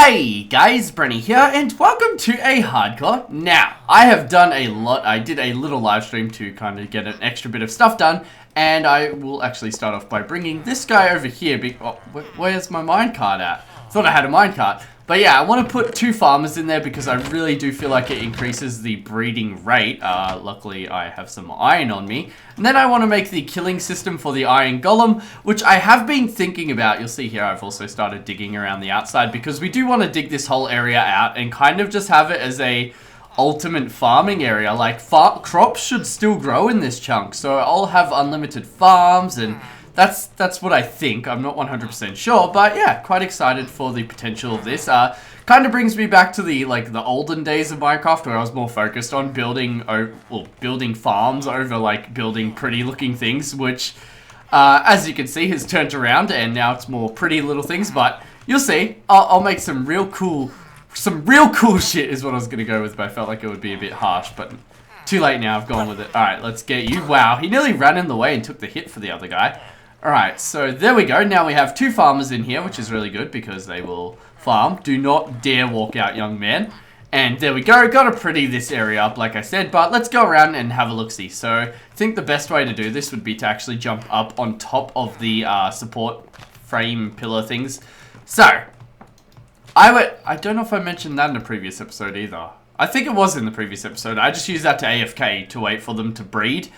Hey guys, Brenny here, and welcome to a hardcore. Now, I have done a lot. I did a little live stream to kind of get an extra bit of stuff done, and I will actually start off by bringing this guy over here. Where's my minecart at? Thought I had a minecart. But yeah, I want to put 2 farmers in there because I really do feel like it increases the breeding rate. Luckily, I have some iron on me. And then I want to make the killing system for the iron golem, which I have been thinking about. You'll see here I've also started digging around the outside because we do want to dig this whole area out and kind of just have it as a ultimate farming area. Like, crops should still grow in this chunk, so I'll have unlimited farms and... That's what I think. I'm not 100% sure, but yeah, quite excited for the potential of this. Kind of brings me back to the olden days of Minecraft where I was more focused on building farms over like building pretty looking things, which as you can see has turned around and now it's more pretty little things. But you'll see, I'll make some real cool shit is what I was gonna go with, but I felt like it would be a bit harsh. But too late now. I've gone with it. All right, let's get you. Wow, he nearly ran in the way and took the hit for the other guy. Alright, so there we go. Now we have 2 farmers in here, which is really good because they will farm. Do not dare walk out, young man. And there we go. Gotta pretty this area up, like I said. But let's go around and have a look-see. So I think the best way to do this would be to actually jump up on top of the support frame pillar things. So, I don't know if I mentioned that in the previous episode either. I think it was in the previous episode. I just used that to AFK to wait for them to breed.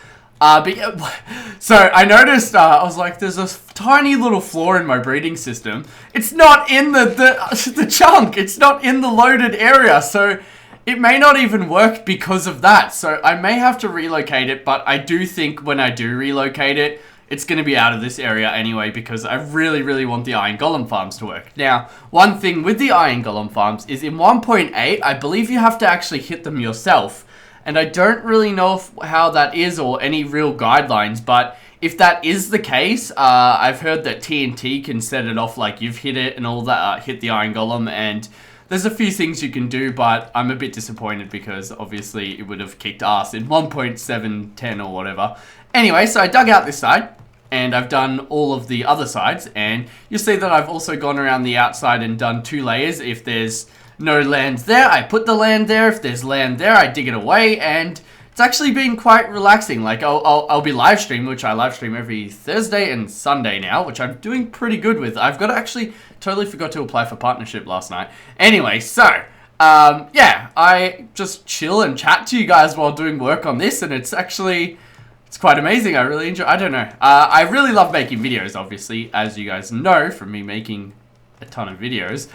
So I noticed, I was like, there's a tiny little flaw in my breeding system. It's not in the chunk. It's not in the loaded area. So it may not even work because of that. So I may have to relocate it, but I do think when I do relocate it, it's going to be out of this area anyway because I really, really want the Iron Golem farms to work. Now, one thing with the Iron Golem farms is in 1.8, I believe you have to actually hit them yourself. And I don't really know how that is or any real guidelines, but if that is the case, I've heard that TNT can set it off like you've hit it and all that, hit the Iron Golem, and there's a few things you can do, but I'm a bit disappointed because obviously it would have kicked ass in 1.710 or whatever. Anyway, so I dug out this side, and I've done all of the other sides, and you'll see that I've also gone around the outside and done 2 layers. If there's no land there, I put the land there. If there's land there, I dig it away, and it's actually been quite relaxing. Like, I'll be live streaming, which I live stream every Thursday and Sunday now, which I'm doing pretty good with. I've got to actually, totally forgot to apply for partnership last night. Anyway, so, yeah, I just chill and chat to you guys while doing work on this, and it's quite amazing. I really enjoy, I don't know. I really love making videos, obviously, as you guys know from me making a ton of videos.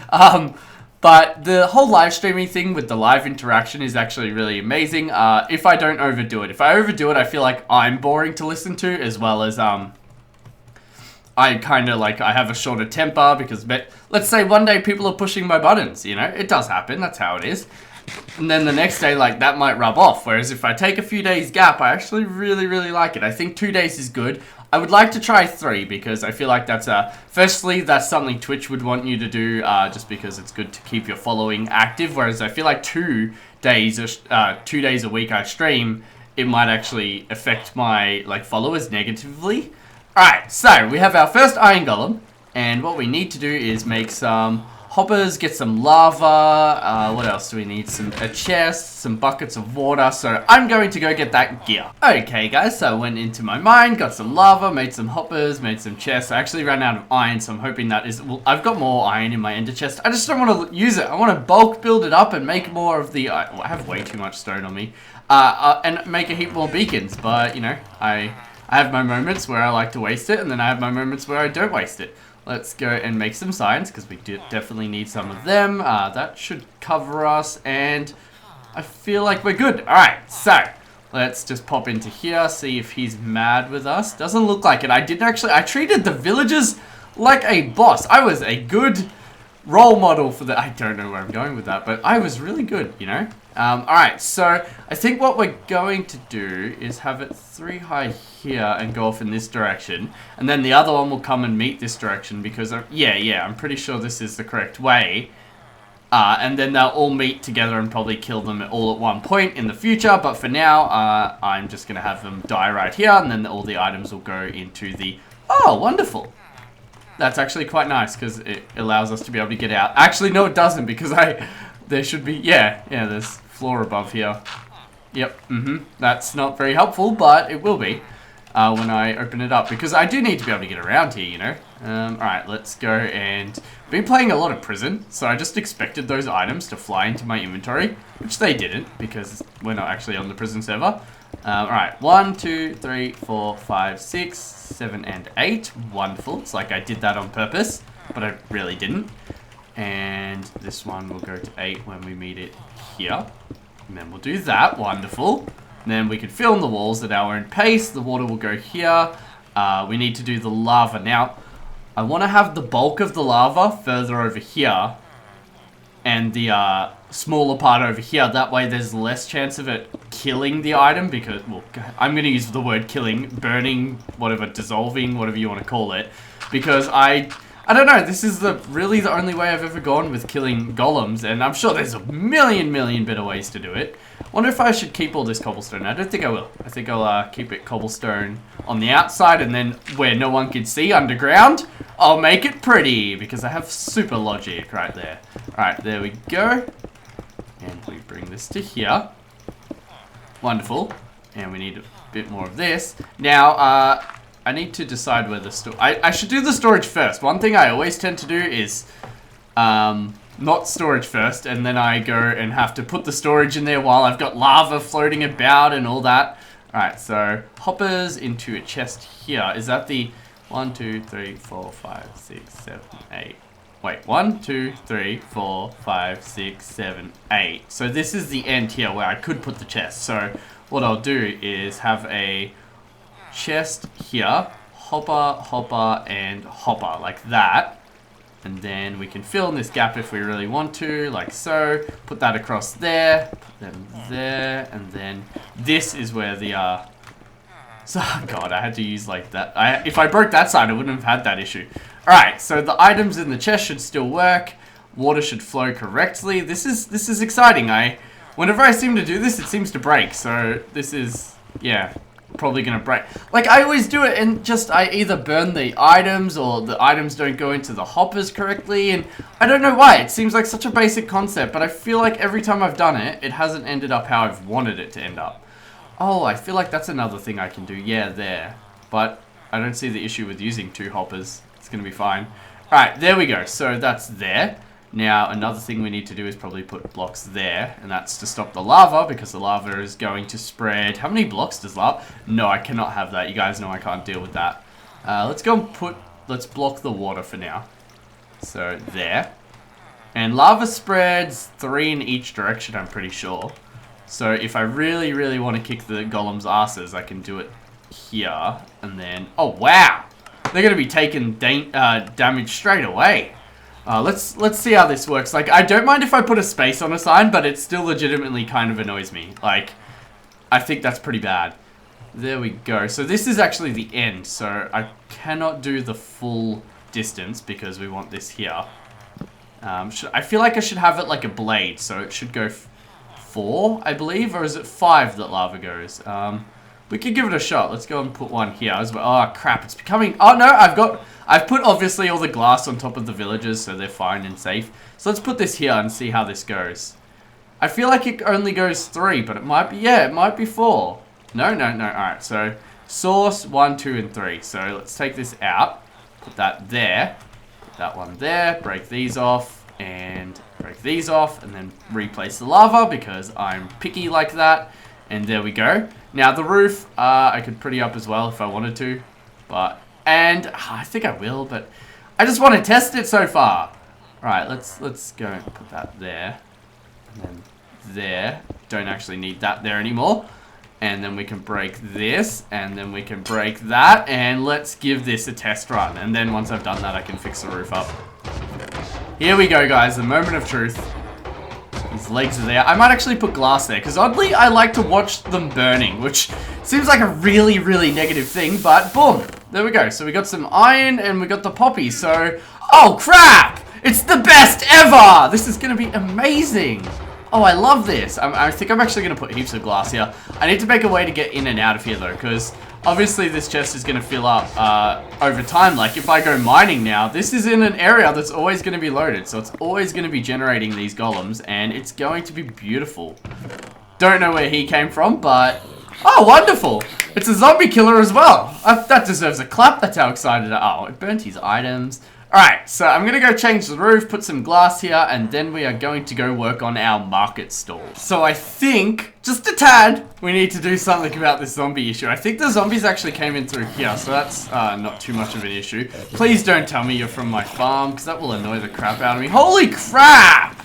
But the whole live streaming thing with the live interaction is actually really amazing if I don't overdo it. If I overdo it, I feel like I'm boring to listen to, as well as I kind of like, I have a shorter temper because let's say one day people are pushing my buttons, you know, it does happen, that's how it is. And then the next day, like, that might rub off. Whereas if I take a few days gap, I actually really, really like it. I think 2 days is good. I would like to try 3 because I feel like that's firstly, that's something Twitch would want you to do just because it's good to keep your following active. Whereas I feel like 2 days a week I stream, it might actually affect my followers negatively. Alright, so we have our first Iron Golem, and what we need to do is make some hoppers, get some lava, what else do we need? A chest, some buckets of water, so I'm going to go get that gear. Okay guys, so I went into my mine, got some lava, made some hoppers, made some chests. I actually ran out of iron, so I'm hoping that well, I've got more iron in my ender chest. I just don't want to use it. I want to bulk build it up and make more of the, I have way too much stone on me, and make a heap more beacons, but you know, I have my moments where I like to waste it, and then I have my moments where I don't waste it. Let's go and make some signs, because we definitely need some of them. That should cover us, and I feel like we're good. Alright, so let's just pop into here, see if he's mad with us. Doesn't look like it. I treated the villagers like a boss. I was a good role model for the, I don't know where I'm going with that, but I was really good, you know? Alright, so I think what we're going to do is have it 3 high here and go off in this direction, and then the other one will come and meet this direction because, I'm pretty sure this is the correct way. And then they'll all meet together and probably kill them all at one point in the future, but for now, I'm just going to have them die right here, and then all the items will go into the, oh, wonderful. That's actually quite nice because it allows us to be able to get out. Actually, no, it doesn't because there should be, yeah, there's floor above here. Yep, that's not very helpful, but it will be when I open it up because I do need to be able to get around here, you know. Alright, let's go and... I've been playing a lot of prison, so I just expected those items to fly into my inventory, which they didn't because we're not actually on the prison server. Alright, 1, 2, 3, 4, 5, 6, 7, and 8. Wonderful. It's like I did that on purpose, but I really didn't. And this one will go to 8 when we meet it here. And then we'll do that. Wonderful. And then we can fill in the walls at our own pace. The water will go here. We need to do the lava. Now, I want to have the bulk of the lava further over here. And the smaller part over here. That way there's less chance of it killing the item. Because, well, I'm going to use the word killing. Burning, whatever, dissolving, whatever you want to call it. Because I don't know, this is really the only way I've ever gone with killing golems, and I'm sure there's a million better ways to do it. Wonder if I should keep all this cobblestone. I don't think I will. I think I'll keep it cobblestone on the outside, and then where no one can see underground, I'll make it pretty, because I have super logic right there. Alright, there we go. And we bring this to here. Wonderful. And we need a bit more of this. Now, I need to decide where the I should do the storage first. One thing I always tend to do is not storage first, and then I go and have to put the storage in there while I've got lava floating about and all that. Alright, so hoppers into a chest here. Is that the 1, 2, 3, 4, 5, 6, 7, 8? Wait, 1, 2, 3, 4, 5, 6, 7, 8. So this is the end here where I could put the chest. So what I'll do is have a chest here, hopper, and hopper, like that. And then we can fill in this gap if we really want to, like so. Put that across there, put them there, and then this is where the, so, God, I had to use like that. If I broke that side, I wouldn't have had that issue. Alright, so the items in the chest should still work. Water should flow correctly. This is exciting. Whenever I seem to do this, it seems to break. So this is, yeah, probably gonna break. Like, I always do it and just I either burn the items or the items don't go into the hoppers correctly, and I don't know why. It seems like such a basic concept, but I feel like every time I've done it, it hasn't ended up how I've wanted it to end up. Oh, I feel like that's another thing I can do. Yeah, there. But I don't see the issue with using 2 hoppers. It's gonna be fine. Alright, there we go. So that's there. Now, another thing we need to do is probably put blocks there, and that's to stop the lava, because the lava is going to spread. How many blocks does lava? No, I cannot have that. You guys know I can't deal with that. Let's go and let's block the water for now. So, there. And lava spreads 3 in each direction, I'm pretty sure. So, if I really want to kick the golem's asses, I can do it here, and then... Oh, wow! They're going to be taking damage straight away. Let's see how this works. Like, I don't mind if I put a space on a sign, but it still legitimately kind of annoys me. Like, I think that's pretty bad. There we go. So this is actually the end. So I cannot do the full distance because we want this here. I feel like I should have it like a blade. So it should go 4, I believe. Or is it 5 that lava goes? We could give it a shot. Let's go and put one here as well. Oh, crap. It's becoming... Oh, no. I've put, obviously, all the glass on top of the villagers, so they're fine and safe. So let's put this here and see how this goes. I feel like it only goes 3, but it might be... Yeah, it might be 4. No. Alright, so source 1, 2, and 3. So let's take this out. Put that there. Put that one there. Break these off. And break these off. And then replace the lava because I'm picky like that. And there we go. Now the roof, I could pretty up as well if I wanted to, and I think I will, but I just want to test it so far. Right, let's go and put that there, and then there. Don't actually need that there anymore. And then we can break this, and then we can break that, and let's give this a test run. And then once I've done that, I can fix the roof up. Here we go, guys, the moment of truth. His legs are there. I might actually put glass there, because oddly, I like to watch them burning, which seems like a really negative thing, but boom. There we go. So we got some iron, and we got the poppy, so... Oh, crap! It's the best ever! This is going to be amazing. Oh, I love this. I think I'm actually going to put heaps of glass here. I need to make a way to get in and out of here, though, because obviously this chest is going to fill up over time. Like if I go mining now, this is in an area that's always going to be loaded. So it's always going to be generating these golems, and it's going to be beautiful. Don't know where he came from, but... Oh, wonderful! It's a zombie killer as well. That deserves a clap. That's how excited oh, it burnt his items. Alright, so I'm going to go change the roof, put some glass here, and then we are going to go work on our market stall. So I think, just a tad, we need to do something about this zombie issue. I think the zombies actually came in through here, so that's not too much of an issue. Please don't tell me you're from my farm, because that will annoy the crap out of me. Holy crap!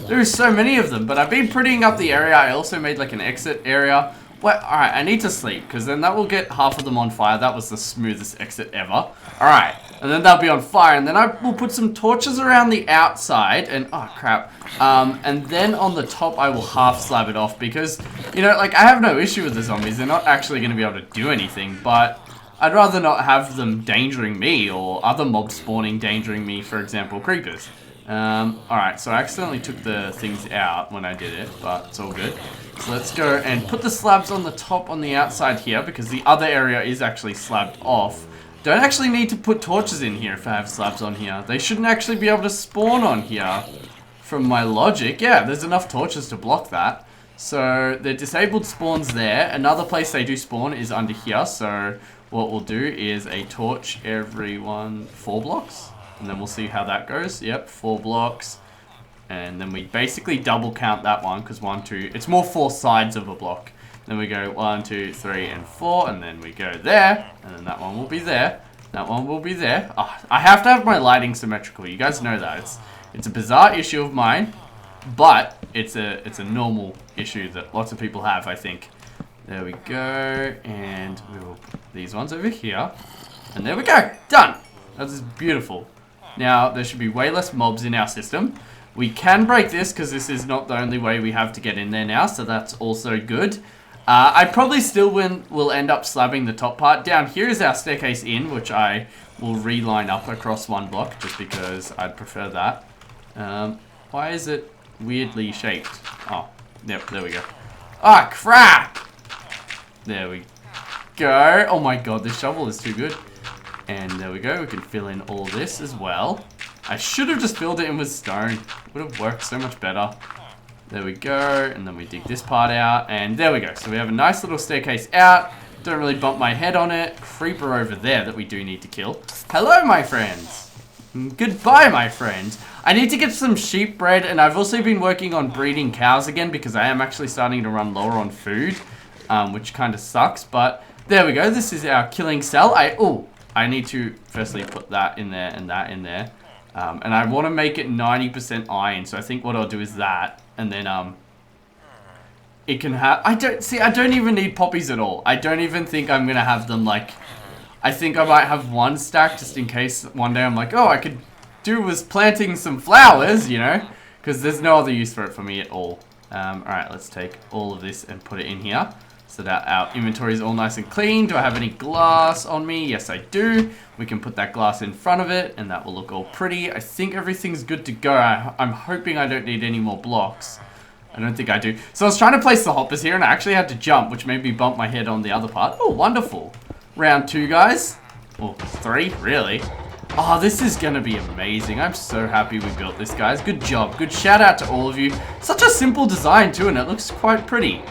There's so many of them, but I've been prettying up the area. I also made like an exit area. Alright, I need to sleep, because then that will get half of them on fire. That was the smoothest exit ever. Alright, and then they'll be on fire, and then I will put some torches around the outside, and oh crap. And then on the top I will half slab it off, because, you know, like I have no issue with the zombies. They're not actually going to be able to do anything, but I'd rather not have them endangering me, or other mobs spawning endangering me, for example, creepers. Alright, so I accidentally took the things out when I did it, but it's all good. So let's go and put the slabs on the top on the outside here, because the other area is actually slabbed off. Don't actually need to put torches in here if I have slabs on here. They shouldn't actually be able to spawn on here. From my logic, yeah, there's enough torches to block that. So the disabled spawns there. Another place they do spawn is under here, so what we'll do is a torch every 4 blocks. And then we'll see how that goes. Yep, 4 blocks. And then we basically double count that one, because 1, 2, it's more 4 sides of a block. Then we go 1, 2, 3, and 4, and then we go there, and then that one will be there. That one will be there. Oh, I have to have my lighting symmetrical. You guys know that. It's a bizarre issue of mine, but it's a normal issue that lots of people have, I think. There we go, and we will put these ones over here, and there we go. Done. That is beautiful. Now there should be way less mobs in our system. We can break this because this is not the only way we have to get in there now, so that's also good. I probably still will end up slabbing the top part. Down here is our staircase in, which I will reline up across 1 block, just because I'd prefer that. Why is it weirdly shaped? Oh, yep, there we go. Ah, oh, crap! There we go. Oh my god, this shovel is too good. And there we go, we can fill in all this as well. I should have just filled it in with stone. Would have worked so much better. There we go, and then we dig this part out, and there we go. So we have a nice little staircase out. Don't really bump my head on it. Creeper over there that we do need to kill. Hello, my friends. Goodbye, my friends. I need to get some sheep bread, and I've also been working on breeding cows again, because I am actually starting to run lower on food, which kind of sucks, but there we go. This is our killing cell. I need to firstly put that in there and that in there. And I want to make it 90% iron, so I think what I'll do is that, and then it can have, I don't even need poppies at all. I don't even think I'm gonna have them, like, I think I might have 1 stack just in case one day I'm like, oh, I could do with planting some flowers, you know, because there's no other use for it for me at all. Alright, let's take all of this and put it in here, so that our inventory is all nice and clean. Do I have any glass on me? Yes, I do. We can put that glass in front of it, and that will look all pretty. I think everything's good to go. I'm hoping I don't need any more blocks. I don't think I do. So I was trying to place the hoppers here, and I actually had to jump, which made me bump my head on the other part. Oh, wonderful. Round 2, guys. Or 3, really. Oh, this is going to be amazing. I'm so happy we built this, guys. Good job. Good shout out to all of you. Such a simple design, too, and it looks quite pretty.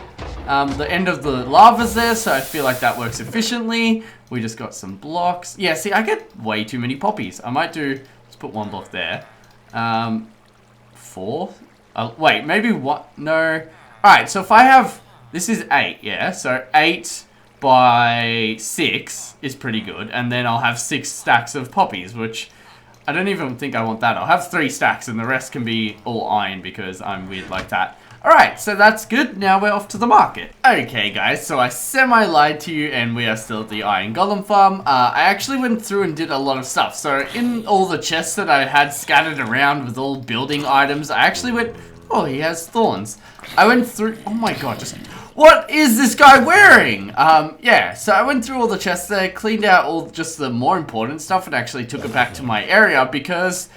The end of the lava's there, so I feel like that works efficiently. We just got some blocks. Yeah, see, I get way too many poppies. I might do, let's put 1 block there. 4? Wait, maybe what? No. Alright, so if I have, this is 8, yeah? So 8 by 6 is pretty good. And then I'll have 6 stacks of poppies, which I don't even think I want that. I'll have 3 stacks and the rest can be all iron because I'm weird like that. Alright, so that's good. Now we're off to the market. Okay, guys, so I semi-lied to you and we are still at the Iron Golem farm. I actually went through and did a lot of stuff. So in all the chests that I had scattered around with all building items, I actually went... Oh, he has thorns. I went through... Oh my god, just... What is this guy wearing? Yeah, so I went through all the chests there, cleaned out all just the more important stuff and actually took it back to my area because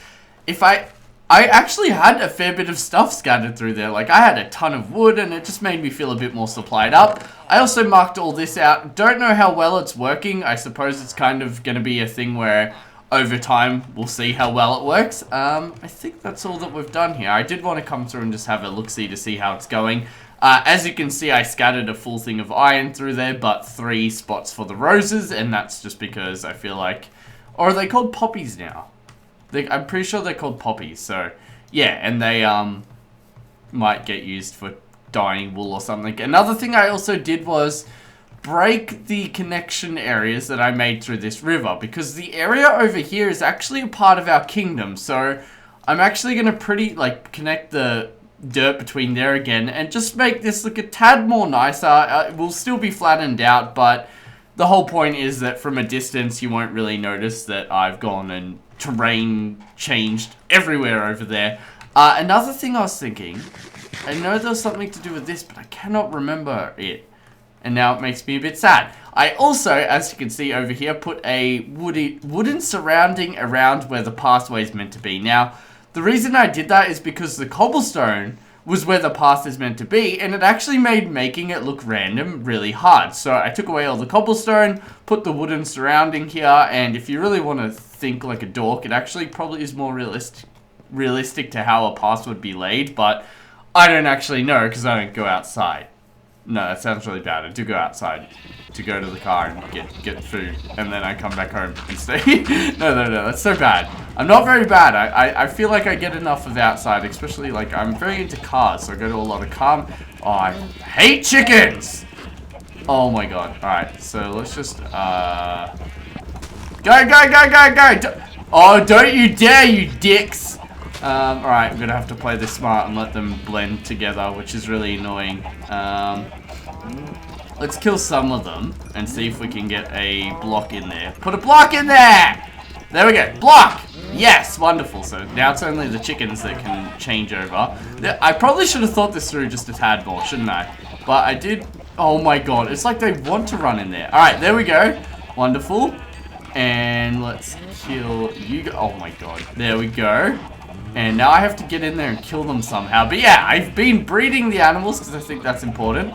if I I actually had a fair bit of stuff scattered through there. Like, I had a ton of wood, and it just made me feel a bit more supplied up. I also marked all this out. Don't know how well it's working. I suppose it's kind of going to be a thing where over time we'll see how well it works. I think that's all that we've done here. I did want to come through and just have a look-see to see how it's going. As you can see, I scattered a full thing of iron through there, but 3 spots for the roses, and that's just because I feel like... Or are they called poppies now? I'm pretty sure they're called poppies, so yeah, and they might get used for dyeing wool or something. Another thing I also did was break the connection areas that I made through this river, because the area over here is actually a part of our kingdom, so I'm actually going to connect the dirt between there again and just make this look a tad more nicer. It will still be flattened out, but the whole point is that from a distance you won't really notice that I've gone and terrain changed everywhere over there. Another thing I was thinking, I know there was something to do with this, but I cannot remember it. And now it makes me a bit sad. I also, as you can see over here, put a wooden surrounding around where the pathway is meant to be. Now, the reason I did that is because the cobblestone was where the path is meant to be, and it actually made making it look random really hard. So I took away all the cobblestone, put the wooden surrounding here, and if you really want to think like a dork, it actually probably is more realistic to how a path would be laid, but I don't actually know because I don't go outside. No, that sounds really bad. I do go outside to go to the car and get food, and then I come back home and stay. No, that's so bad. I'm not very bad. I feel like I get enough of outside, especially like I'm very into cars, so I go to a lot of car. Oh, I hate chickens! Oh my god. Alright, so let's just go! Oh, don't you dare, you dicks! Alright, I'm gonna have to play this smart and let them blend together, which is really annoying. Let's kill some of them and see if we can get a block in there. Put a block in there! There we go. Block! Yes, wonderful. So now it's only the chickens that can change over. I probably should have thought this through just a tad more, shouldn't I? But I did. Oh my god, it's like they want to run in there. Alright, there we go. Wonderful. And let's kill you. Oh my god. There we go. And now I have to get in there and kill them somehow. But yeah, I've been breeding the animals because I think that's important.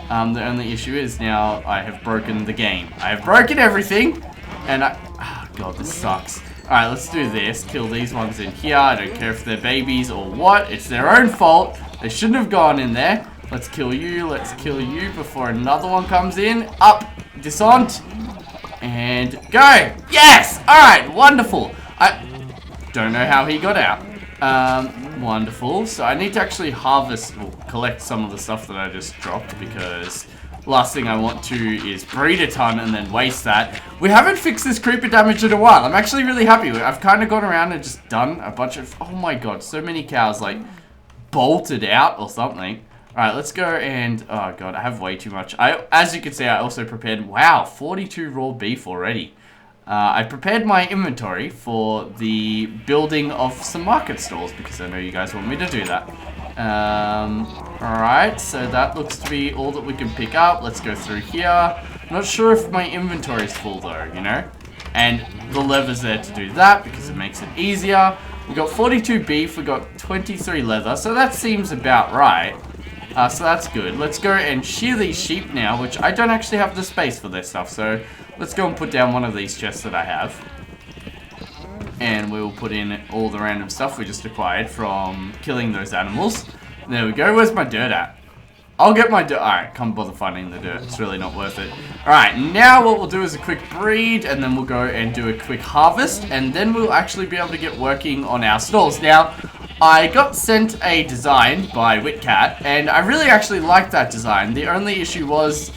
The only issue is now I have broken the game. I have broken everything. And oh god, this sucks. Alright, let's do this. Kill these ones in here. I don't care if they're babies or what. It's their own fault. They shouldn't have gone in there. Let's kill you. Let's kill you before another one comes in. Up. Disarmed. And go. Yes! Alright, wonderful. I don't know how he got out. Wonderful. So I need to actually harvest or collect some of the stuff that I just dropped, because last thing I want to is breed a ton and then waste that. We haven't fixed this creeper damage in a while. I'm actually really happy. I've kind of gone around and just done a bunch of... Oh my god, so many cows like bolted out or something. Alright, let's go and... Oh god, I have way too much. As you can see, I also prepared... Wow, 42 raw beef already. I prepared my inventory for the building of some market stalls, because I know you guys want me to do that. Alright, so that looks to be all that we can pick up. Let's go through here. Not sure if my inventory is full though, you know? And the lever's there to do that, because it makes it easier. We got 42 beef, we got 23 leather, so that seems about right. So that's good. Let's go and shear these sheep now, which I don't actually have the space for their stuff, so let's go and put down one of these chests that I have. And we'll put in all the random stuff we just acquired from killing those animals. There we go. Where's my dirt at? I'll get my dirt. Alright, can't bother finding the dirt. It's really not worth it. Alright, now what we'll do is a quick breed, and then we'll go and do a quick harvest, and then we'll actually be able to get working on our stalls. Now, I got sent a design by Witcat, and I really actually liked that design. The only issue was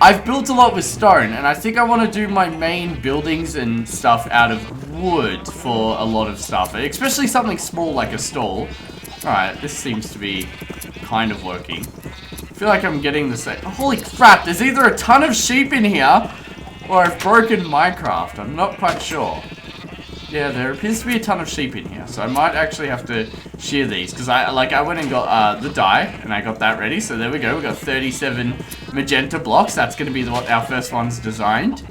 I've built a lot with stone, and I think I want to do my main buildings and stuff out of wood for a lot of stuff, especially something small like a stall. Alright, this seems to be kind of working. I feel like I'm getting the same. Holy crap, there's either a ton of sheep in here, or I've broken Minecraft. I'm not quite sure. Yeah, there appears to be a ton of sheep in here, so I might actually have to shear these, because I went and got the dye, and I got that ready, so there we go. We got 37 magenta blocks. That's going to be what our first one's designed.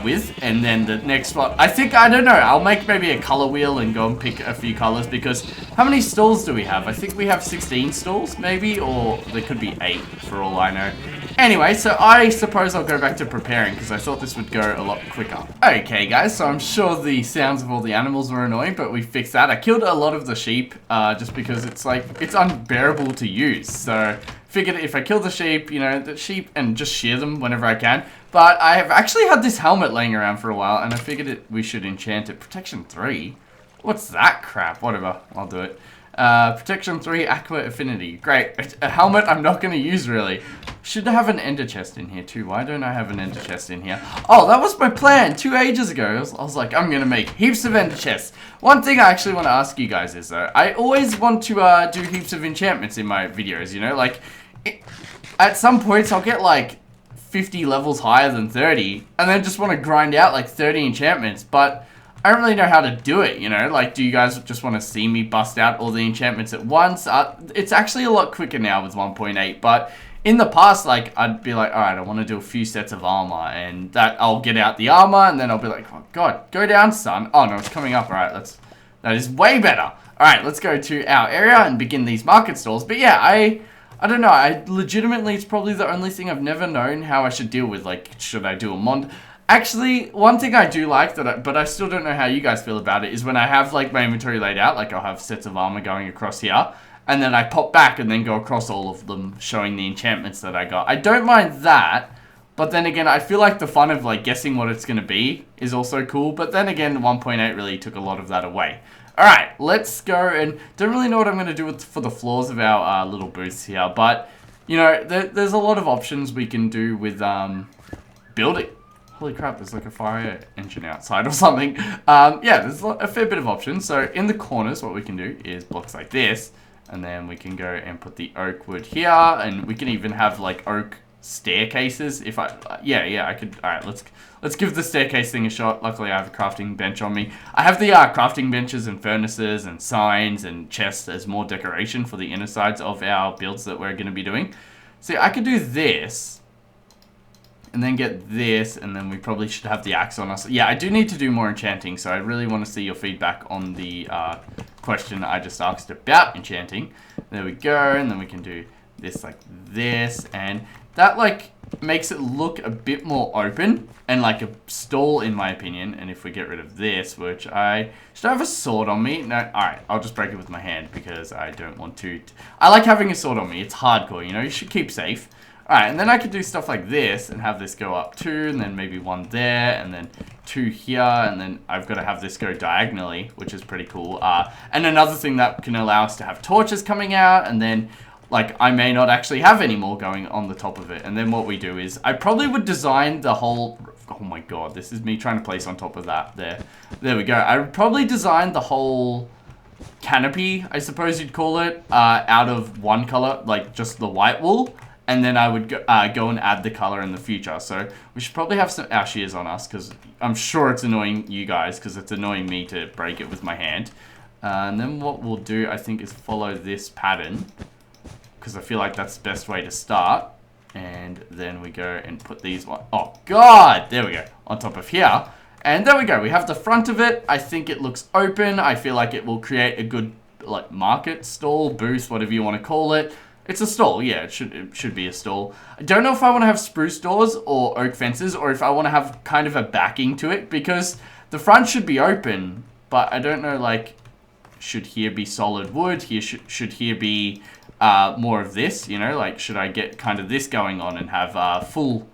with, and then the next one, I don't know, I'll make maybe a color wheel and go and pick a few colors, because how many stalls do we have? I think we have 16 stalls, maybe, or there could be 8 for all I know. Anyway, so I suppose I'll go back to preparing, because I thought this would go a lot quicker. Okay, guys, so I'm sure the sounds of all the animals were annoying, but we fixed that. I killed a lot of the sheep, just because it's unbearable to use, so figured if I kill the sheep, you know, and just shear them whenever I can. But I have actually had this helmet laying around for a while, and I figured we should enchant it. Protection 3? What's that crap? Whatever, I'll do it. Protection 3, Aqua Affinity. Great. A helmet I'm not going to use, really. Should have an ender chest in here, too. Why don't I have an ender chest in here? Oh, that was my plan 2 ages ago. I was like, I'm going to make heaps of ender chests. One thing I actually want to ask you guys is, though, I always want to do heaps of enchantments in my videos, you know? Like, at some points, I'll get, like, 50 levels higher than 30, and then just want to grind out, like, 30 enchantments, but I don't really know how to do it, you know? Like, do you guys just want to see me bust out all the enchantments at once? It's actually a lot quicker now with 1.8, but in the past, like, I'd be like, alright, I want to do a few sets of armor, and that I'll get out the armor, and then I'll be like, oh god, go down, son. Oh no, it's coming up. Alright, that is way better. Alright, let's go to our area and begin these market stalls. But yeah, I don't know, legitimately, it's probably the only thing I've never known how I should deal with. Like, should I do a mod? Actually, one thing I do like, but I still don't know how you guys feel about it, is when I have, like, my inventory laid out, like, I'll have sets of armor going across here, and then I pop back and then go across all of them, showing the enchantments that I got. I don't mind that, but then again, I feel like the fun of, like, guessing what it's going to be is also cool, but then again, 1.8 really took a lot of that away. Alright, let's go, and don't really know what I'm going to do for the floors of our little booths here, but, you know, there's a lot of options we can do with building. Holy crap, there's like a fire engine outside or something. Yeah, there's a fair bit of options. So in the corners, what we can do is blocks like this, and then we can go and put the oak wood here, and we can even have like oak staircases. If yeah, I could. All right, let's give the staircase thing a shot. Luckily, I have a crafting bench on me. I have the crafting benches and furnaces and signs and chests as more decoration for the inner sides of our builds that we're going to be doing. See, I could do this, and then get this, and then we probably should have the axe on us. Yeah, I do need to do more enchanting, so I really want to see your feedback on the question I just asked about enchanting. There we go, and then we can do this like this, and that like makes it look a bit more open and like a stall in my opinion. And if we get rid of this, which should I have a sword on me? No, alright, I'll just break it with my hand because I don't want to. I like having a sword on me, it's hardcore, you know, you should keep safe. Alright, and then I could do stuff like this and have this go up 2, and then maybe 1 there, and then 2 here, and then I've got to have this go diagonally, which is pretty cool. And another thing that can allow us to have torches coming out, and then, like, I may not actually have any more going on the top of it. And then what we do is, I probably would design the whole, oh my god, this is me trying to place on top of that, there we go. I would probably design the whole canopy, I suppose you'd call it, out of one color, like just the white wool. And then I would go and add the color in the future. So we should probably have some our shears on us, because I'm sure it's annoying you guys, because it's annoying me to break it with my hand. And then what we'll do, I think, is follow this pattern, because I feel like that's the best way to start. And then we go and put these one. Oh god, there we go, on top of here. And there we go, we have the front of it. I think it looks open. I feel like it will create a good like market stall, booth, whatever you want to call it. It's a stall, yeah, it should be a stall. I don't know if I want to have spruce doors or oak fences, or if I want to have kind of a backing to it, because the front should be open, but I don't know, like, should here be solid wood? Here should here be more of this, you know, like, should I get kind of this going on and have full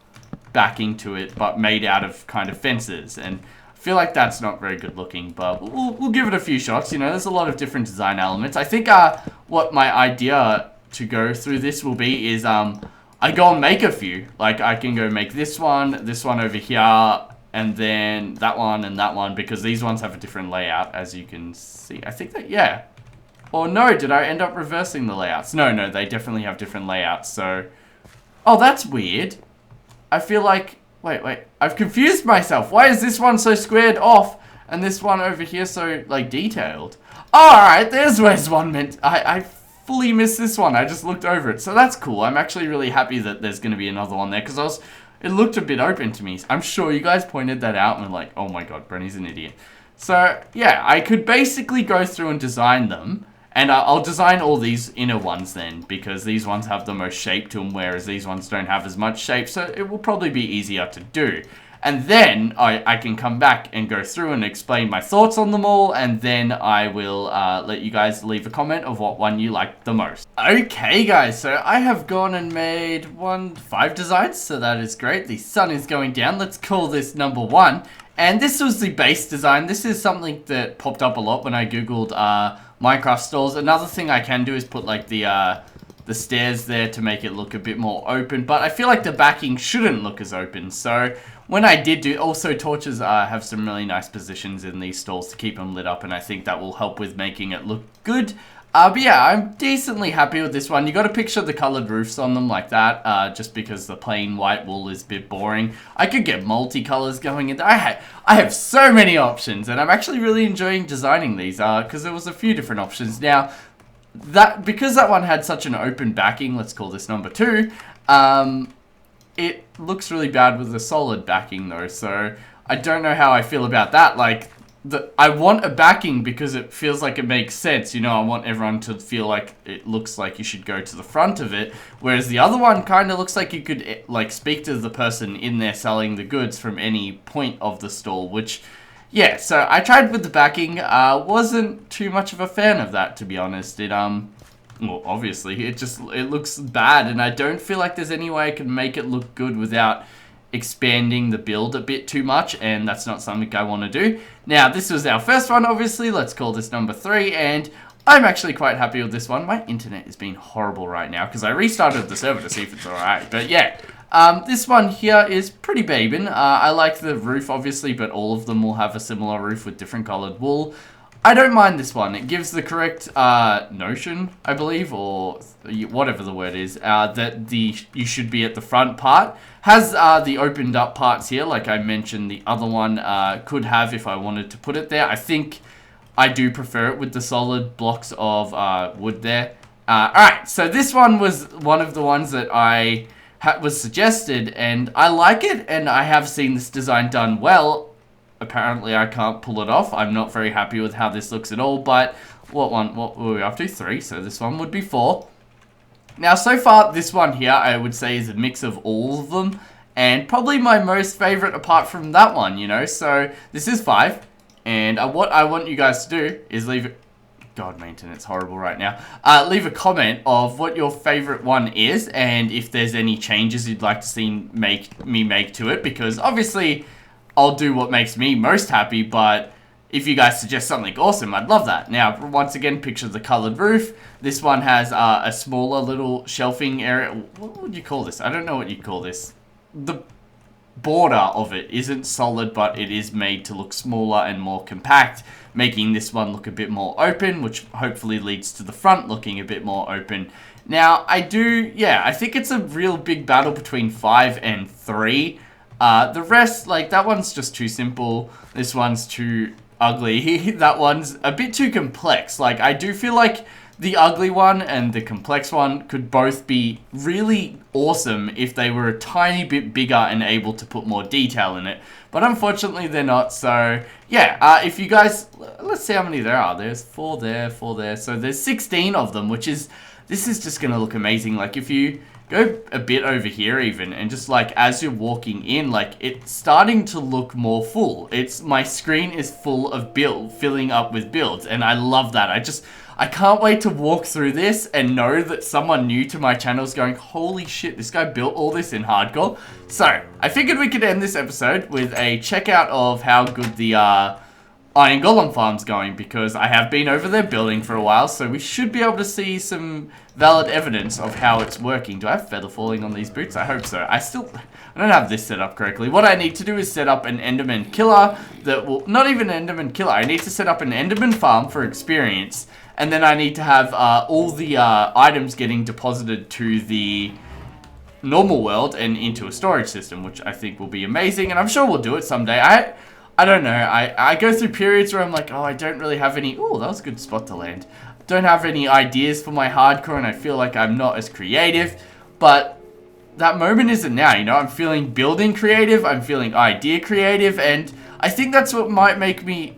backing to it, but made out of kind of fences? And I feel like that's not very good looking, but we'll give it a few shots, you know, there's a lot of different design elements. I think what my idea to go through this will be is I go and make a few. Like, I can go make this one over here, and then that one and that one, because these ones have a different layout, as you can see. I think that, yeah. Or no, did I end up reversing the layouts? No, they definitely have different layouts, so. Oh, that's weird. I feel like, wait, I've confused myself. Why is this one so squared off, and this one over here so, like, detailed? Alright, there's where's one meant. I fully missed this one. I just looked over it. So that's cool. I'm actually really happy that there's going to be another one there, because it looked a bit open to me. I'm sure you guys pointed that out and were like, oh my god, Brenny's an idiot. So, yeah, I could basically go through and design them. And I'll design all these inner ones then, because these ones have the most shape to them, whereas these ones don't have as much shape, so it will probably be easier to do. And then I can come back and go through and explain my thoughts on them all, and then I will let you guys leave a comment of what one you like the most. Okay guys, so I have gone and made 5 designs, so that is great. The sun is going down. Let's call this number 1. And this was the base design. This is something that popped up a lot when I googled Minecraft stalls. Another thing I can do is put like the stairs there to make it look a bit more open, but I feel like the backing shouldn't look as open. So when I did do, also torches have some really nice positions in these stalls to keep them lit up, and I think that will help with making it look good. But yeah, I'm decently happy with this one. You got to picture the colored roofs on them like that, just because the plain white wool is a bit boring. I could get multicolors going in. I have so many options, and I'm actually really enjoying designing these, because there was a few different options. Now, because that one had such an open backing, let's call this number 2, it looks really bad with the solid backing though, so I don't know how I feel about that. Like, I want a backing because it feels like it makes sense, you know. I want everyone to feel like it looks like you should go to the front of it, whereas the other one kind of looks like you could like speak to the person in there selling the goods from any point of the stall, which, yeah, so I tried with the backing. Wasn't too much of a fan of that, to be honest. Well, obviously it looks bad, and I don't feel like there's any way I can make it look good without expanding the build a bit too much, and that's not something I want to do. Now, this was our first one, obviously. Let's call this number 3, and I'm actually quite happy with this one. My internet is being horrible right now because I restarted the server to see if it's alright, but yeah. This one here is pretty babin'. I like the roof, obviously, but all of them will have a similar roof with different colored wool. I don't mind this one. It gives the correct notion, I believe, or whatever the word is, that you should be at the front part. Has the opened up parts here, like I mentioned the other one could have if I wanted to put it there. I think I do prefer it with the solid blocks of wood there. Alright, so this one was one of the ones that was suggested, and I like it, and I have seen this design done well. Apparently I can't pull it off. I'm not very happy with how this looks at all, but what were we up to? 3, so this one would be 4. Now, so far, this one here, I would say, is a mix of all of them, and probably my most favorite apart from that one, you know? So, this is 5, and what I want you guys to do is leave it... God, my internet's horrible right now. Leave a comment of what your favorite one is, and if there's any changes you'd like to see me make to it, because obviously I'll do what makes me most happy, but if you guys suggest something awesome, I'd love that. Now, once again, picture the colored roof. This one has a smaller little shelving area. What would you call this? I don't know what you call this. The border of it isn't solid, but it is made to look smaller and more compact, making this one look a bit more open, which hopefully leads to the front looking a bit more open. Now, I think it's a real big battle between 5 and 3. The rest, like, that one's just too simple. This one's too ugly. That one's a bit too complex. Like, I do feel like the ugly one and the complex one could both be really awesome if they were a tiny bit bigger and able to put more detail in it. But unfortunately, they're not. So, yeah, if you guys... Let's see how many there are. There's 4 there, 4 there. So, there's 16 of them, which is... This is just going to look amazing. Like, if you... go a bit over here even, and just like as you're walking in, like it's starting to look more full. My screen is full of filling up with builds, and I love that. I can't wait to walk through this and know that someone new to my channel is going, holy shit, this guy built all this in hardcore. So, I figured we could end this episode with a checkout of how good the Iron Golem farm's going, because I have been over there building for a while, so we should be able to see some valid evidence of how it's working. Do I have feather falling on these boots? I hope so. I don't have this set up correctly. What I need to do is set up an Enderman killer that will... Not even an Enderman killer. I need to set up an Enderman farm for experience, and then I need to have all the items getting deposited to the normal world and into a storage system, which I think will be amazing, and I'm sure we'll do it someday. I don't know, I go through periods where I'm like, oh, I don't really have any... Oh, that was a good spot to land. Don't have any ideas for my hardcore, and I feel like I'm not as creative. But that moment isn't now, you know? I'm feeling building creative, I'm feeling idea creative, and I think that's what might make me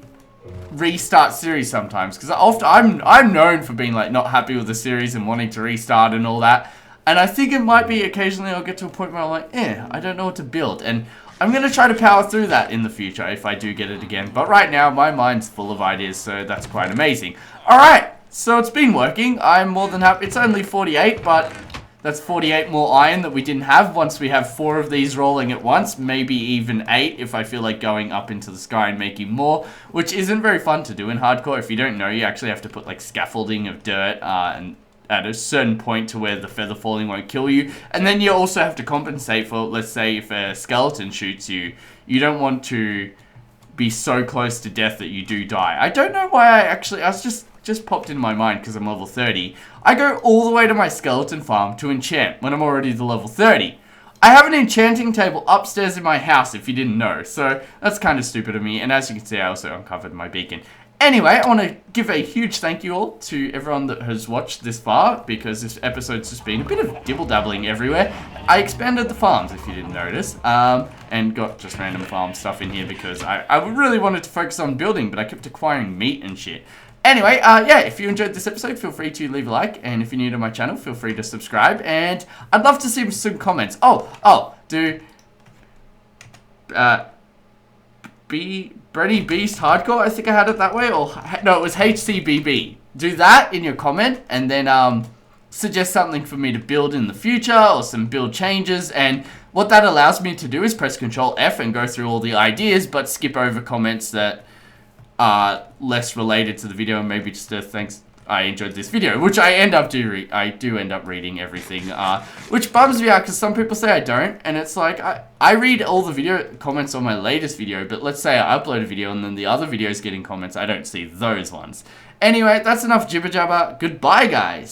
restart series sometimes, because often I'm known for being like not happy with the series and wanting to restart and all that, and I think it might be occasionally I'll get to a point where I'm like, I don't know what to build, and I'm going to try to power through that in the future if I do get it again, but right now my mind's full of ideas, so that's quite amazing. Alright, so it's been working. I'm more than happy. It's only 48, but that's 48 more iron that we didn't have once we have 4 of these rolling at once. Maybe even 8 if I feel like going up into the sky and making more, which isn't very fun to do in hardcore. If you don't know, you actually have to put like scaffolding of dirt and at a certain point to where the feather falling won't kill you. And then you also have to compensate for, let's say, if a skeleton shoots you, you don't want to be so close to death that you do die. I don't know why I was just popped in my mind because I'm level 30. I go all the way to my skeleton farm to enchant when I'm already to level 30. I have an enchanting table upstairs in my house if you didn't know, so that's kind of stupid of me, and as you can see I also uncovered my beacon. Anyway, I want to give a huge thank you all to everyone that has watched this far, because this episode's just been a bit of dibble-dabbling everywhere. I expanded the farms, if you didn't notice, and got just random farm stuff in here because I really wanted to focus on building, but I kept acquiring meat and shit. Anyway, yeah, if you enjoyed this episode, feel free to leave a like, and if you're new to my channel, feel free to subscribe, and I'd love to see some comments. BrenyBeast Hardcore, I think I had it that way, or no, it was HCBB. Do that in your comment, and then suggest something for me to build in the future, or some build changes, and what that allows me to do is press Control F and go through all the ideas, but skip over comments that are less related to the video, and maybe just thanks, I enjoyed this video, which I do end up reading everything, which bums me out because some people say I don't, and it's like, I read all the video comments on my latest video, but let's say I upload a video and then the other videos getting comments, I don't see those ones. Anyway, that's enough jibber jabber. Goodbye, guys.